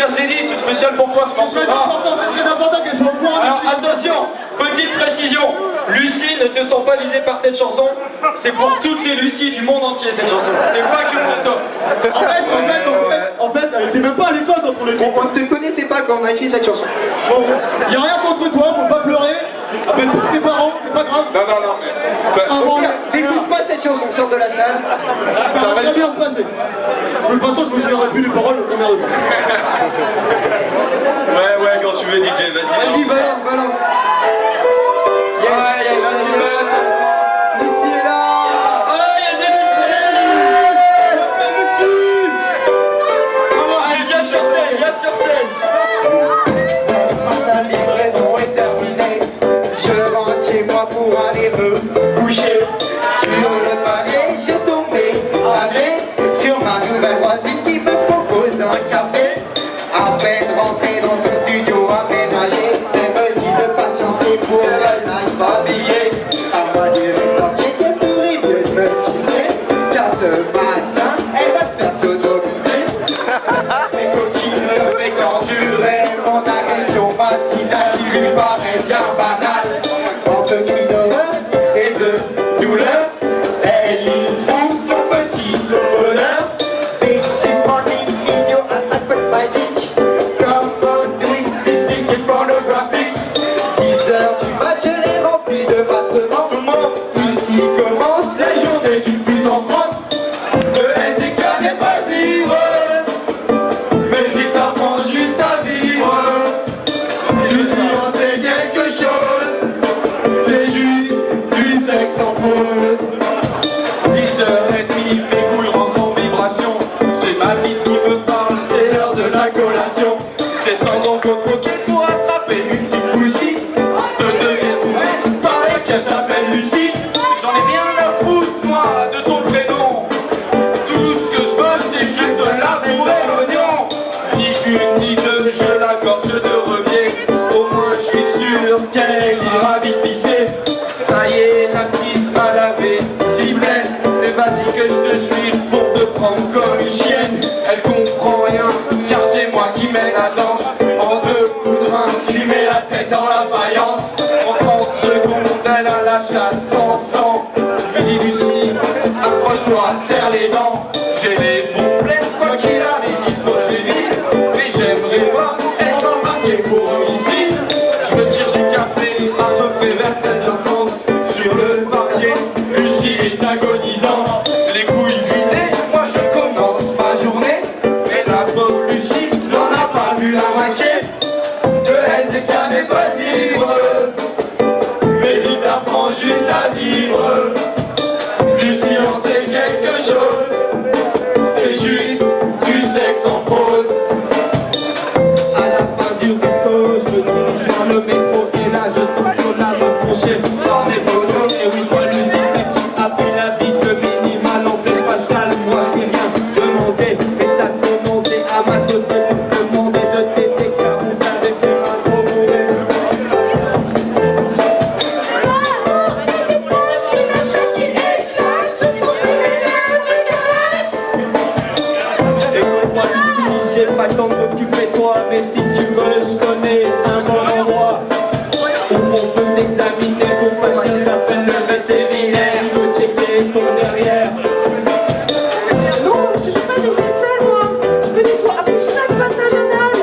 tiens, je l'ai dit, c'est spécial pour toi ce morceau. C'est très important qu'elle soit au courant. Alors attention, petite précision, Lucie, ne te sens pas visée par cette chanson, c'est pour toutes les Lucies du monde entier cette chanson, c'est pas que pour toi. En fait, elle était même pas à l'école quand on l'a écrite. On ne te connaissait pas quand on a écrit cette chanson. Bon, y a rien contre toi, faut pas pleurer. Appelle tes parents, c'est pas grave. Non. N'écoute pas cette chanson, sors de la salle. Ça va très bien se passer. De toute façon, je me souviendrai plus des paroles, t'emmerdes pas. Ouais, quand tu veux DJ, vas-y. Vas-y, balance. Ouais, il y a un petit buzz. Lucie est là. Oh, il y a des Lucie. Allez, viens sur scène. La livraison est terminée. Je rentre chez moi pour aller me coucher. Sur le palier, j'ai tombé sur ma nouvelle voisine qui me propose un café. À peine rentré dans son studio aménagé, elle me dit de patienter pour qu'elle aille s'habiller. À moi de remarquer qu'elle pourrait mieux me sucer, car ce matin, elle va se faire sodomiser. Mes coquilles me fait endurer mon agression matinale qui lui paraît bien banale. Entre cris d'horreur et de douleur, elle y trouve son petit bonheur. This is morning in your ass, I put my dick. Come on, doing this thing in pornographic. 10 heures du match, elle est remplie de ma semence. Ici commence la journée du pute en France. Le SDK n'est pas ivre, mais il t'apprend juste à vivre. Lucie en sait quelque chose, c'est juste du sexe en pause. 10h30, mes couilles rentrent en vibration. C'est ma bite qui me parle, c'est l'heure de la collation. Je descends donc au croquet pour attraper une petite poussie. De deuxième main, pareil qu'elle s'appelle Lucie. J'en ai rien à foutre, moi, de ton prénom. Tout ce que je veux, c'est juste de l'amour et l'oignon. Ni une ni deux, je la gorge de rebier. Au moins, je suis sûr qu'elle ira vite pisser. Ça y est, la petite a lavé si pleine. Mais vas-y que je te suis pour te prendre comme une chienne. Elle comprend rien, car c'est moi qui mène la danse. En 2 coups de rein, je lui mets la tête dans la faïence. En 30 secondes, elle a la chatte dansant. Je lui dis Lucie, approche-toi, serre les dents. J'ai les bouches pleines, quoi qu'il arrive, il faut que je les vise. Mais j'aimerais pas être embarqué pour homicide. Je me tire du café à peu près vers 13h30. Sur le parquet, Lucie est agonisante. Les couilles vidées, moi je commence ma journée. Mais la pauvre Lucie, n'en a pas vu la moitié. Le SDK n'est pas ivre, mais il t'apprend juste à vivre. Lucie en sait quelque chose, c'est juste du sexe en prose. À la fin du resto, je me dirige vers le métro. Et là je tombe sur la route prochaine dans mes photos. Et oui, toi Lucie, c'est qui a pris la vie de minimal en pleine faciale. Moi je n'ai rien demandé, et t'as commencé à m'attendre pour te demander de t'aider, car vous savez faire un gros mauvais. Écoute-moi Lucie, j'ai pas le temps de m'occuper de toi, mais si tu veux, je connais un bon endroit où on peut t'examiner pour ta chien s'appelle le vétérinaire. Il veut checker ton derrière. Non, je suis pas une vaisselle, moi. Je peux nettoyer après chaque passage anal.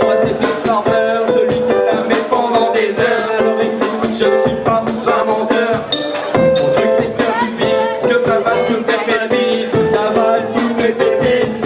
Moi c'est Big Barber, celui qui la met pendant des heures. Alors écoute, je ne suis pas un menteur. Mon truc c'est que tu dis que ça va te faire belle vie, que ça va tout mes pépites.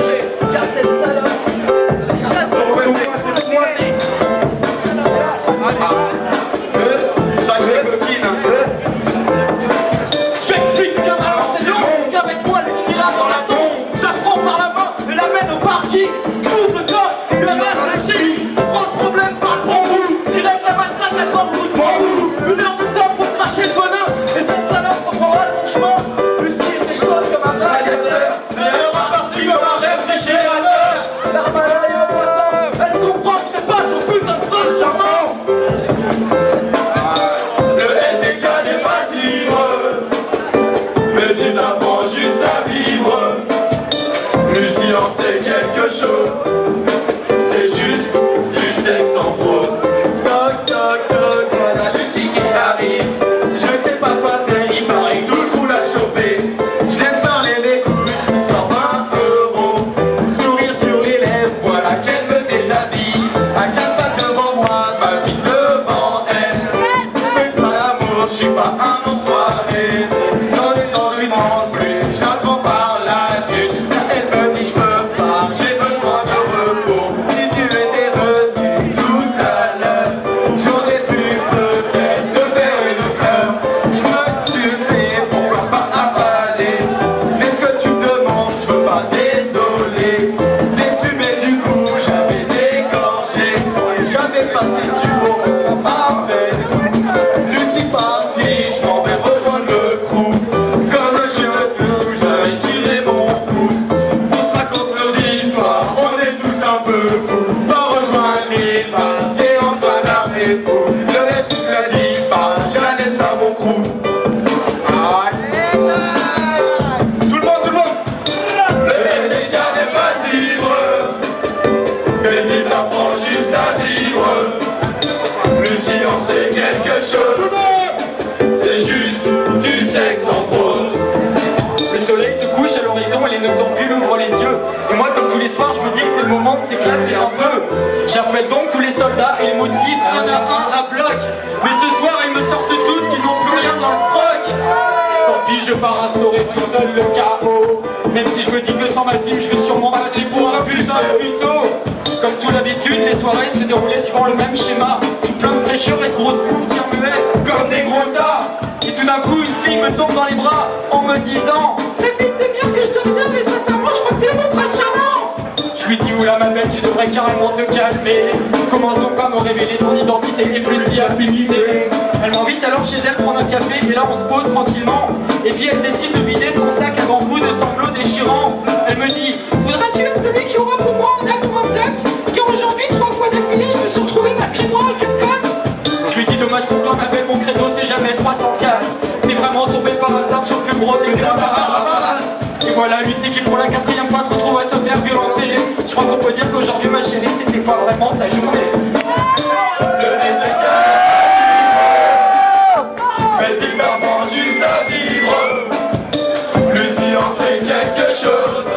changer, car cette salope. J'explique que ma lance est longue, qu'avec moi le ira dans la tombe. J'apprends par la main et l'amène au parking. J'ouvre le coffre et lui arrache le génie. Je prends le problème par le bon bout. Direct la matraque, elle prend le coup de bambou. 1 heure de temps pour cracher le bonheur. Et cette salope reprendra son chemin. Lucie était chaude comme un radiateur. Elle est repartie comme un réfrigérateur. L'arme à l'œil au poisson. Elle comprend que je fais pas son putain de prince charmant. Le SDK n'est pas ivre, mais il apprend juste à vivre. Lucie en sait quelque chose, c'est juste du sexe en prose. Toc toc toc, voilà Lucie qui arrive. Je ne sais pas quoi faire, il paraît que tout le coup l'a chopé. Je laisse parler mes couilles, je lui sors 20 €. Sourire sur les lèvres, voilà qu'elle me déshabille. À 4 pattes devant moi, ma vie devant elle. Je fais pas l'amour, je suis pas un enfoiré. Dans le demande plus, j'apprends par la nuit. Elle me dit je peux pas, j'ai besoin de repos. Si tu étais venu tout à l'heure, j'aurais pu peut-être te faire une fleur. Je me sucer, pourquoi pas avaler. Mais ce que tu me demandes, je veux pas, désolé. Déçu mais du coup j'avais dégorgé. J'avais passé le tubo, ça m'a fait tout. Lucie partie, je m'en vais rejoindre le crew. Comme un cheveu fou, j'avais tiré mon coup. On se raconte nos histoires, on est tous un peu fous. Va rejoindre l'île parce qu'elle est en train d'armer fou. Je n'ai tout le dit pas, j'allais ça mon crew. Tout le monde. Le SDK n'est pas ivre, mais il apprend juste à vivre. Lucie en sait quelque chose, c'est juste du sexe en prose. Le soleil se couche à l'horizon et les noctambules ouvrent les yeux. Et moi, comme tous les soirs, je me dis que c'est le moment de s'éclater un peu. J'appelle donc tous les soldats et les motive un à un à bloc. Mais ce soir, ils me sortent tous qu'ils n'ont plus rien dans le froc. Tant pis, je pars instaurer tout seul le chaos. Même si je me dis que sans ma team, je vais sûrement passer pour un puceau. Comme tout l'habitude, les soirées se déroulaient suivant le même schéma. Plein de fraîcheur et de grosses bouffes qui remuaient comme des gros tas. Et tout d'un coup, une fille me tombe dans les bras en me disant: ça fait une demi-heure que je t'observe et sincèrement, je crois que t'es mon prince charmant. Je lui dis: oula ma belle, tu devrais carrément te calmer. Commence donc pas à me révéler ton identité et plus si affinité. Elle m'invite alors chez elle prendre un café et là on se pose tranquillement. Et puis elle décide de vider son sac à grands coups de sanglots déchirants. Elle me dit: voudras-tu être celui qui aura pour moi un acte intact? Car aujourd'hui, 3 fois d'affilée, je me suis retrouvé malgré moi à 4 pattes. Je lui dis: dommage pour toi ma belle, mon credo c'est jamais 304. T'es vraiment tombé par hasard sur le plus gros des camarades. Et voilà Lucie qui pour la 4e fois se retrouve à se faire violenter. Je crois qu'on peut dire qu'aujourd'hui ma chérie, c'était pas vraiment ta journée. Le SDK, mais il m'apprend juste à vivre. Lucie en sait quelque chose,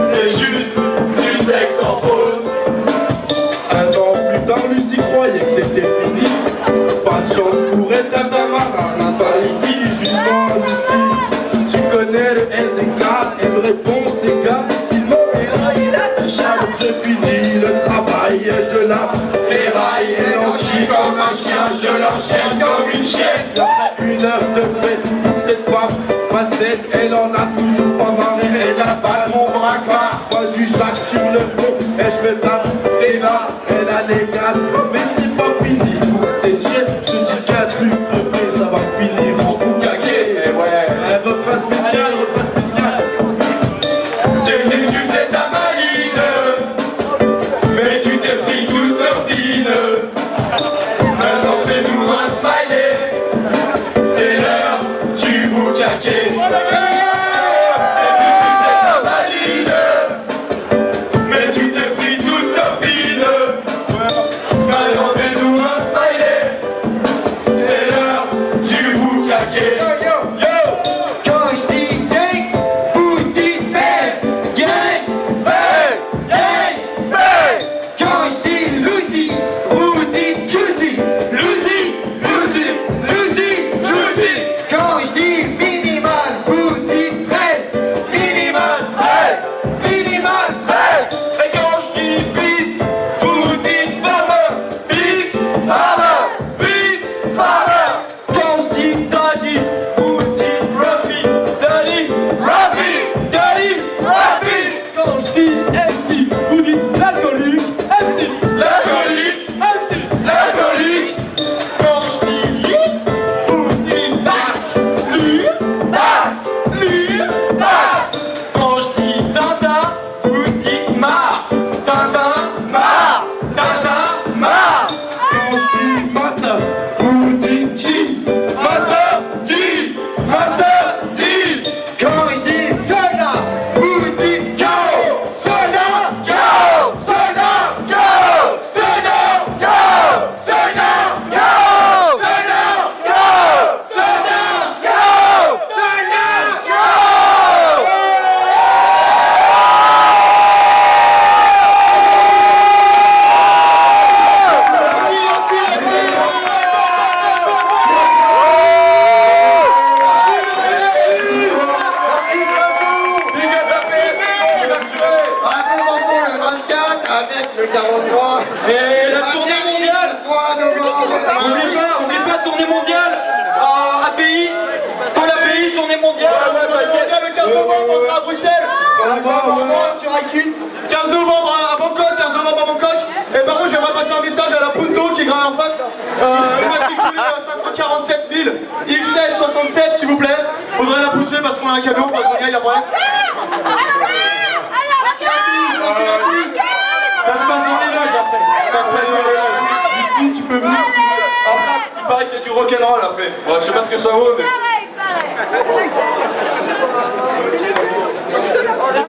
c'est juste du sexe en pause. Un an plus tard, Lucie croyait que c'était fini. Pas de chance pour être un marin, pas ici. Je lui demande Lucie, tu connais le SDK? Elle me répond: c'est gars, il m'ont déraillé la touche. Je finis le travail et je la déraille. Et on chie comme un chien, je l'enchaîne comme une chienne. Après 1 heure de fête pour cette femme malsaine, elle en a toujours pas marre. Elle avale mon braquard. Moi je suis Jacques sur le front et je me tape des là. Elle a les gaz, mais c'est pas fini pour cette chienne. Je te dis qu'un truc crevé, ça va finir en boucaquet. Et ouais. Un refrain spécial, refrain spécial. Tu faisais ta maline, mais tu t'es pris toute l'ordine. Maintenant fais-nous un smiley, c'est l'heure du boucaquet. Mais tu Quand je dis MC, vous dites l'alcoolique. MC, l'alcoolique. MC, l'alcoolique. Quand je dis lit, vous dites basque. Lit, basque, lit, basque. Quand je dis Tintin, vous dites marre. Tintin, marre. Tintin, marre. Quand je dis master, vous dites G. Master G, Master G. Quand il dit soda, vous dites go. Soda, Go, Soda, go, Soda, go, Soda, go, Soda, go, Soda, go, soda, go. Big up la PSC, il va me tuer. Un bon morceau le 24 avec le 43. Et la tournée mondiale. 3 novembre. Oublie pas, tournée mondiale. API, faut l'API, tournée mondiale. Le 15 novembre, on sera à Bruxelles. Sur iTunes. 15 novembre à Bangkok, 15 novembre à Bangkok. Et par contre, j'aimerais passer un message à la Punto qui est grave en face. Immatriculée à 547 000, XS 67, s'il vous plaît. Faudrait la pousser parce qu'on a un camion, parce qu'on y aille après. Ça se passe dans les loges après. Ça se passe dans les loges. Ici, tu peux venir. Après, il paraît qu'il y a du rock'n'roll après. Bon, je sais pas ce que ça vaut, mais.